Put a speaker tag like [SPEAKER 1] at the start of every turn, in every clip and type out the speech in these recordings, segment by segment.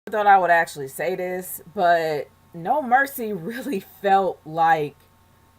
[SPEAKER 1] Thought I would actually say this, but No Mercy really felt like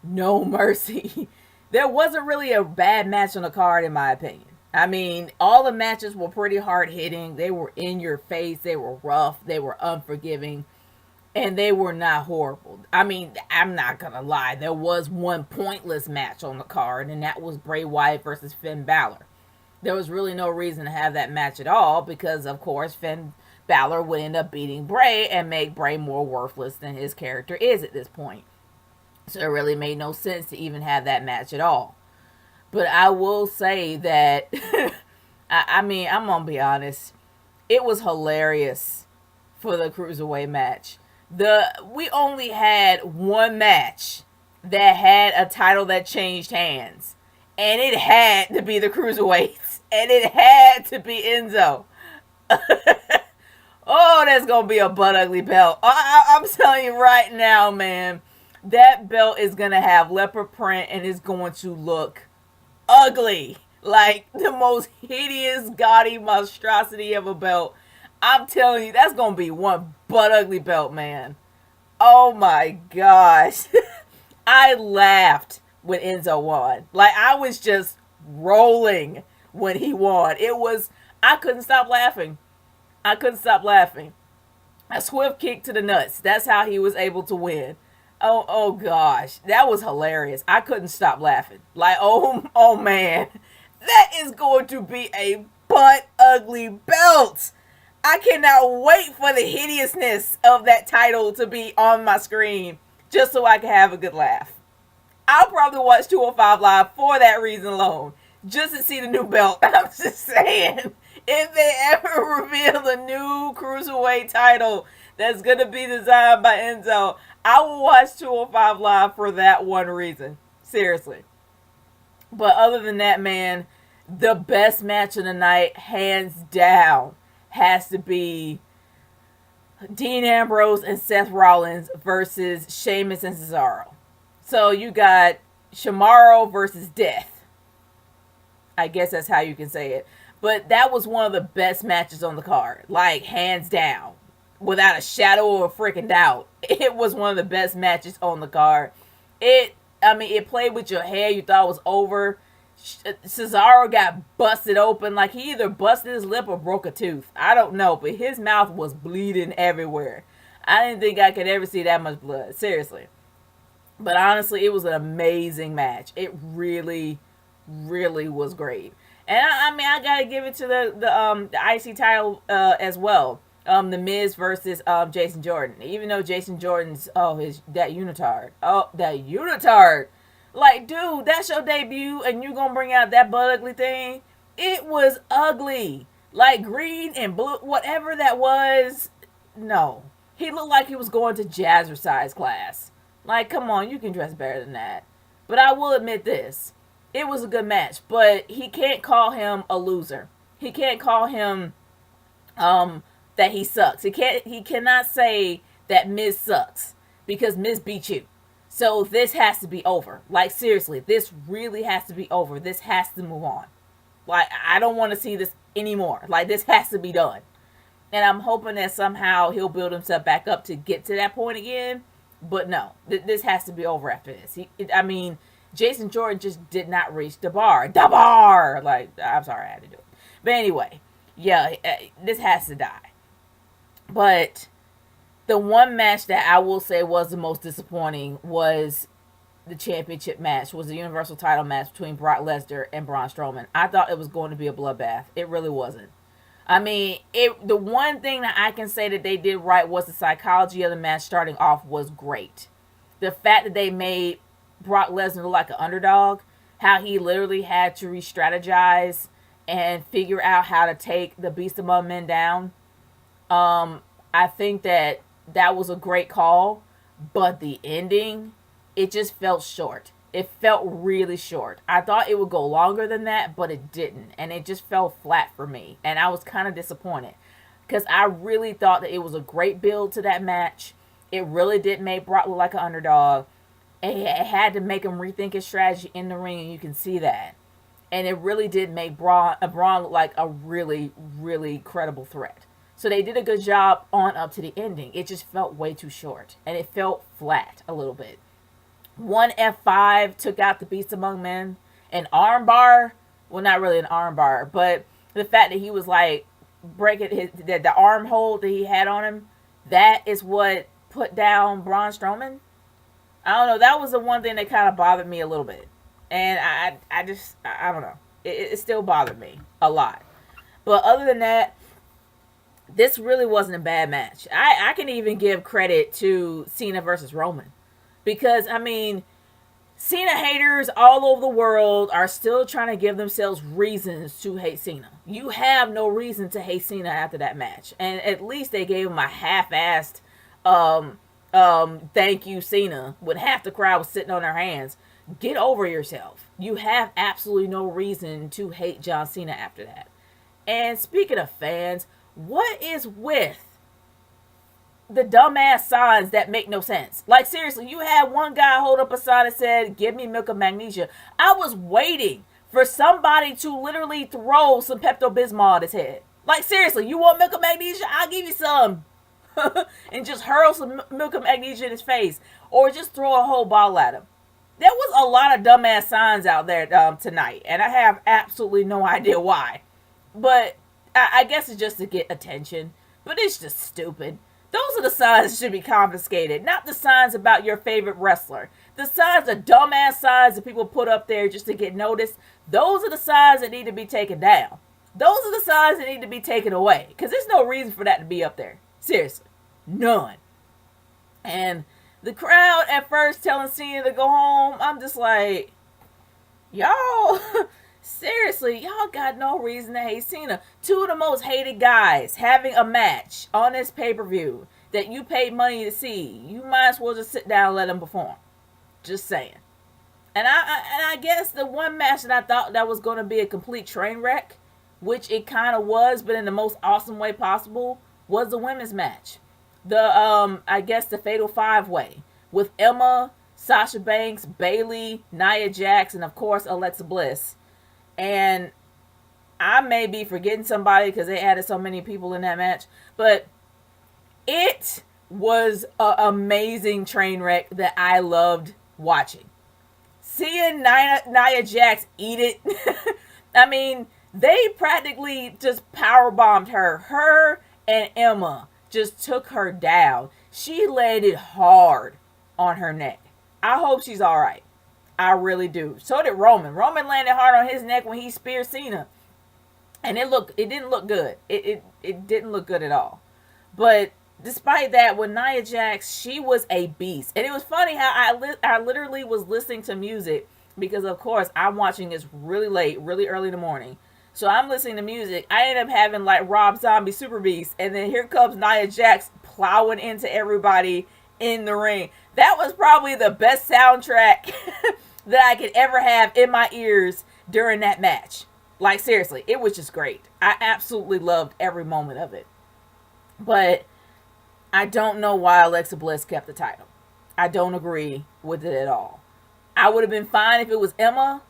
[SPEAKER 1] No Mercy. There wasn't really a bad match on the card, in my opinion. I mean, all the matches were pretty hard hitting. They were in your face. They were rough. They were unforgiving. And they were not horrible. I mean, I'm not going to lie. There was one pointless match on the card, and that was Bray Wyatt versus Finn Balor. There was really no reason to have that match at all because, of course, Finn Balor would end up beating Bray and make Bray more worthless than his character is at this point. So it really made no sense to even have that match at all. But I will say that, I mean, I'm going to be honest. It was hilarious for the Cruiserweight match. We only had one match that had a title that changed hands. And it had to be the Cruiserweights. And it had to be Enzo. Oh, that's going to be a butt ugly belt. I'm telling you right now, man. That belt is going to have leopard print and it's going to look ugly. Like the most hideous, gaudy monstrosity of a belt. I'm telling you, that's going to be one butt ugly belt, man. Oh my gosh. I laughed when Enzo won. Like, I was just rolling when he won. I couldn't stop laughing. I couldn't stop laughing. A swift kick to the nuts. That's how he was able to win. Oh gosh, that was hilarious. I couldn't stop laughing. Like, oh man, that is going to be a butt ugly belt. I cannot wait for the hideousness of that title to be on my screen just so I can have a good laugh. I'll probably watch 205 Live for that reason alone, just to see the new belt. I'm just saying, if they ever reveal the new Cruiserweight title that's going to be designed by Enzo, I will watch 205 Live for that one reason. Seriously. But other than that, man, the best match of the night, hands down, has to be Dean Ambrose and Seth Rollins versus Sheamus and Cesaro. So you got Shamaro versus Death. I guess that's how you can say it. But that was one of the best matches on the card. Like, hands down. Without a shadow of a freaking doubt. It was one of the best matches on the card. It played with your hair. You thought it was over. Cesaro got busted open. Like, he either busted his lip or broke a tooth. I don't know. But his mouth was bleeding everywhere. I didn't think I could ever see that much blood. Seriously. But honestly, it was an amazing match. It really, really was great. And I gotta give it to the IC title as well. The Miz versus Jason Jordan. Even though Jason Jordan's that unitard. Oh, that unitard. Like, dude, that's your debut and you gonna bring out that butt ugly thing? It was ugly. Like green and blue, whatever that was. No. He looked like he was going to jazzercise class. Like, come on, you can dress better than that. But I will admit this. It was a good match, but he can't call him a loser. He can't call him that he sucks. He cannot say that Miz sucks because Miz beat you. So this has to be over. Like, seriously, this really has to be over. This has to move on. Like, I don't want to see this anymore. Like, this has to be done. And I'm hoping that somehow he'll build himself back up to get to that point again. But no, this has to be over after this. Jason Jordan just did not reach the bar. The bar! Like, I'm sorry I had to do it. But anyway, yeah, this has to die. But the one match that I will say was the most disappointing was the championship match, was the Universal title match between Brock Lesnar and Braun Strowman. I thought it was going to be a bloodbath. It really wasn't. I mean, the one thing that I can say that they did right was the psychology of the match starting off was great. The fact that they made Brock Lesnar look like an underdog, how he literally had to re-strategize and figure out how to take the Beast Among Men down. I think that was a great call, but the ending, it just felt short. It felt really short. I thought it would go longer than that, but it didn't. And it just fell flat for me. And I was kind of disappointed. Because I really thought that it was a great build to that match. It really did make Brock look like an underdog. And it had to make him rethink his strategy in the ring. And you can see that. And it really did make Braun look like a really, really credible threat. So they did a good job on up to the ending. It just felt way too short, and it felt flat a little bit. One F5 took out the Beast Among Men. An armbar, well, not really an armbar, but the fact that he was like breaking the arm hold that he had on him, that is what put down Braun Strowman. I don't know. That was the one thing that kind of bothered me a little bit, and I don't know. It still bothered me a lot. But other than that, this really wasn't a bad match. I can even give credit to Cena versus Roman, because I mean, Cena haters all over the world are still trying to give themselves reasons to hate Cena. You have no reason to hate Cena after that match. And at least they gave him a half-assed thank you, Cena, when half the crowd was sitting on their hands. Get over yourself. You have absolutely no reason to hate John Cena after that. And speaking of fans, what is with the dumbass signs that make no sense? Like, seriously, you had one guy hold up a sign that said, "Give me milk of magnesia." I was waiting for somebody to literally throw some Pepto-Bismol at his head. Like, seriously, you want milk of magnesia? I'll give you some. And just hurl some milk of magnesia in his face. Or just throw a whole bottle at him. There was a lot of dumbass signs out there tonight. And I have absolutely no idea why. But I guess it's just to get attention. But it's just stupid. Those are the signs that should be confiscated, not the signs about your favorite wrestler. The signs, the dumbass signs that people put up there just to get noticed, those are the signs that need to be taken down. Those are the signs that need to be taken away, because there's no reason for that to be up there. Seriously. None. And the crowd at first telling Cena to go home, I'm just like, y'all... Seriously, y'all got no reason to hate Cena. Two of the most hated guys having a match on this pay-per-view that you paid money to see. You might as well just sit down and let them perform. Just saying. And I guess the one match that I thought that was going to be a complete train wreck, which it kind of was, but in the most awesome way possible, was the women's match. I guess the Fatal 5-Way with Emma, Sasha Banks, Bayley, Nia Jax, and of course Alexa Bliss. And I may be forgetting somebody because they added so many people in that match. But it was an amazing train wreck that I loved watching. Seeing Nia Jax eat it. I mean, they practically just powerbombed her. Her and Emma just took her down. She landed hard on her neck. I hope she's all right. I really do. So did Roman. Roman landed hard on his neck when he speared Cena. And it didn't look good. It didn't look good at all. But despite that, with Nia Jax, she was a beast. And it was funny how I literally was listening to music because, of course, I'm watching this really late, really early in the morning. So I'm listening to music. I end up having like Rob Zombie Super Beast. And then here comes Nia Jax plowing into everybody in the ring. That was probably the best soundtrack that I could ever have in my ears during that match. Like, seriously, it was just great. I absolutely loved every moment of it. But I don't know why Alexa Bliss kept the title. I don't agree with it at all. I would have been fine if it was Emma,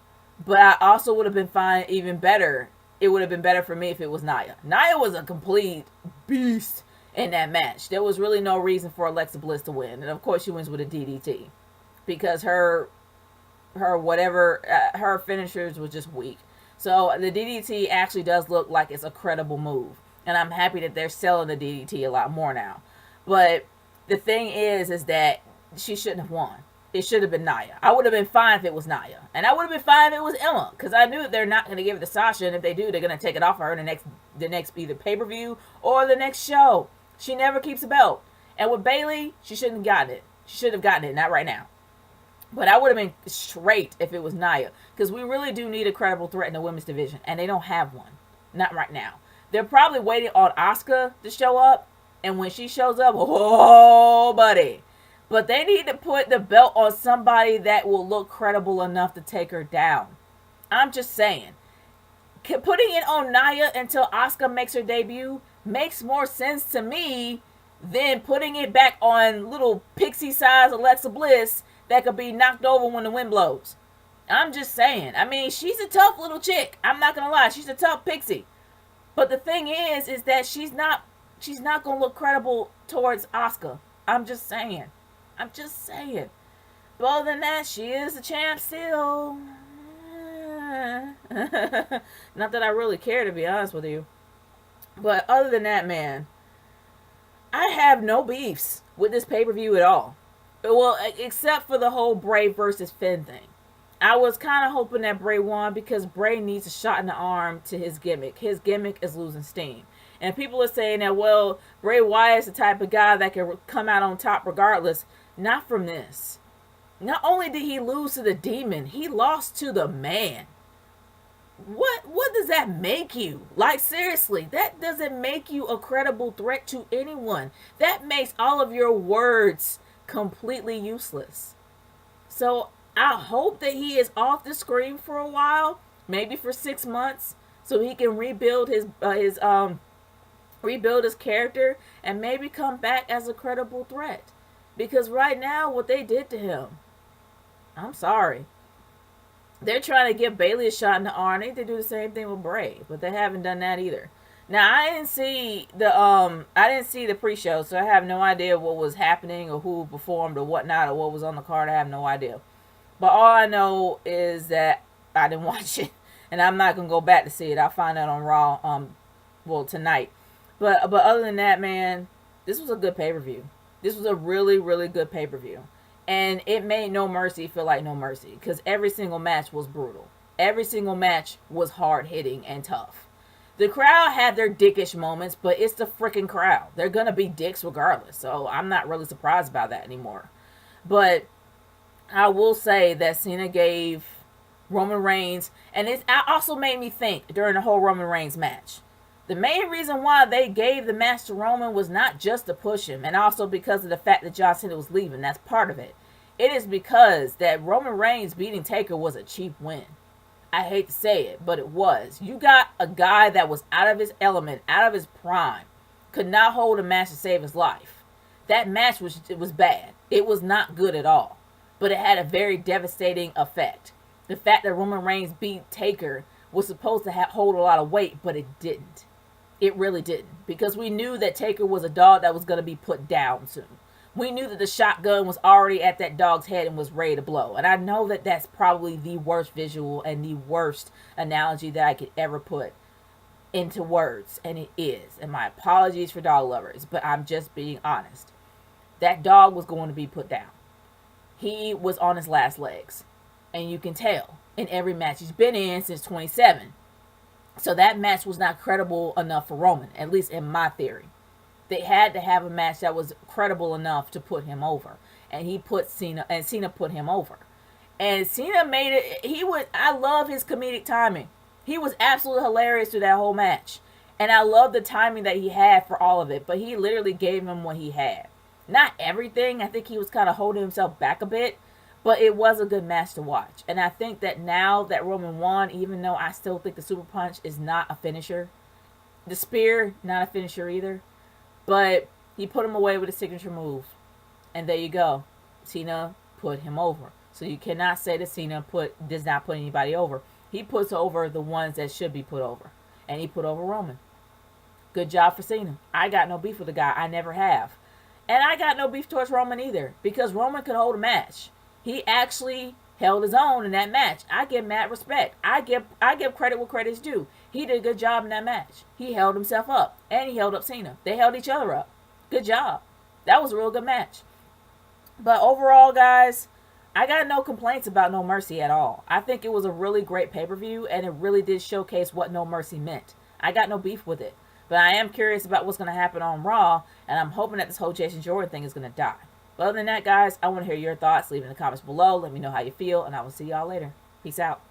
[SPEAKER 1] but I also would have been fine even better. It would have been better for me if it was Nia. Nia was a complete beast in that match. There was really no reason for Alexa Bliss to win. And of course she wins with a DDT. Because her finishers was just weak. So the DDT actually does look like it's a credible move. And I'm happy that they're selling the DDT a lot more now. But the thing is that she shouldn't have won. It should have been Nia. I would have been fine if it was Nia. And I would have been fine if it was Emma. Because I knew that they're not going to give it to Sasha. And if they do, they're going to take it off her in the next either pay-per-view or the next show. She never keeps a belt. And with Bayley, she shouldn't have gotten it. She should have gotten it. Not right now. But I would have been straight if it was Nia. Because we really do need a credible threat in the women's division. And they don't have one. Not right now. They're probably waiting on Asuka to show up. And when she shows up, oh, buddy. But they need to put the belt on somebody that will look credible enough to take her down. I'm just saying. Putting it on Nia until Asuka makes her debut makes more sense to me than putting it back on little pixie-sized Alexa Bliss that could be knocked over when the wind blows. I'm just saying. I mean, she's a tough little chick. I'm not going to lie. She's a tough pixie. But the thing is that she's not she's not gonna look credible towards Asuka. I'm just saying. I'm just saying. But other than that, she is the champ still. Not that I really care, to be honest with you. But other than that, man, I have no beefs with this pay per view at all. Well, except for the whole Bray versus Finn thing. I was kind of hoping that Bray won because Bray needs a shot in the arm to his gimmick. His gimmick is losing steam. And people are saying that, well, Bray Wyatt's the type of guy that can come out on top regardless. Not from this. Not only did he lose to the Demon, he lost to the Man. What does that make you? Like, seriously, that doesn't make you a credible threat to anyone. That makes all of your words completely useless. So I hope that he is off the screen for a while, maybe for 6 months, so he can rebuild his character and maybe come back as a credible threat. Because right now, what they did to him, I'm sorry. They're trying to give Bailey a shot in the arm. They need to do the same thing with Bray, but they haven't done that either. Now I didn't see the pre-show, so I have no idea what was happening or who performed or whatnot or what was on the card. I have no idea. But all I know is that I didn't watch it, and I'm not gonna go back to see it. I'll find out on Raw, tonight. But other than that, man, this was a good pay-per-view. This was a really, really good pay-per-view. And it made No Mercy feel like No Mercy. Because every single match was brutal. Every single match was hard-hitting and tough. The crowd had their dickish moments, but it's the freaking crowd. They're going to be dicks regardless. So I'm not really surprised about that anymore. But I will say that Cena gave Roman Reigns... And it also made me think during the whole Roman Reigns match. The main reason why they gave the match to Roman was not just to push him, and also because of the fact that John Cena was leaving. That's part of it. It is because that Roman Reigns beating Taker was a cheap win. I hate to say it, but it was. You got a guy that was out of his element, out of his prime, could not hold a match to save his life. That match was bad. It was not good at all, but it had a very devastating effect. The fact that Roman Reigns beat Taker was supposed to hold a lot of weight, but it didn't. It really didn't. Because we knew that Taker was a dog that was going to be put down soon. We knew that the shotgun was already at that dog's head and was ready to blow. And I know that that's probably the worst visual and the worst analogy that I could ever put into words. And it is. And my apologies for dog lovers. But I'm just being honest. That dog was going to be put down. He was on his last legs. And you can tell in every match he's been in since 27. So that match was not credible enough for Roman, at least in my theory. They had to have a match that was credible enough to put him over. And Cena put him over. And Cena made it, I love his comedic timing. He was absolutely hilarious through that whole match. And I love the timing that he had for all of it. But he literally gave him what he had. Not everything. I think he was kind of holding himself back a bit. But it was a good match to watch. And I think that now that Roman won, even though I still think the super punch is not a finisher. The spear, not a finisher either. But he put him away with a signature move. And there you go. Cena put him over. So you cannot say that Cena does not put anybody over. He puts over the ones that should be put over. And he put over Roman. Good job for Cena. I got no beef with the guy. I never have. And I got no beef towards Roman either. Because Roman could hold a match. He actually held his own in that match. I give mad respect. I give credit where credit's due. He did a good job in that match. He held himself up. And he held up Cena. They held each other up. Good job. That was a real good match. But overall, guys, I got no complaints about No Mercy at all. I think it was a really great pay-per-view. And it really did showcase what No Mercy meant. I got no beef with it. But I am curious about what's going to happen on Raw. And I'm hoping that this whole Jason Jordan thing is going to die. But other than that, guys, I want to hear your thoughts. Leave in the comments below. Let me know how you feel, and I will see y'all later. Peace out.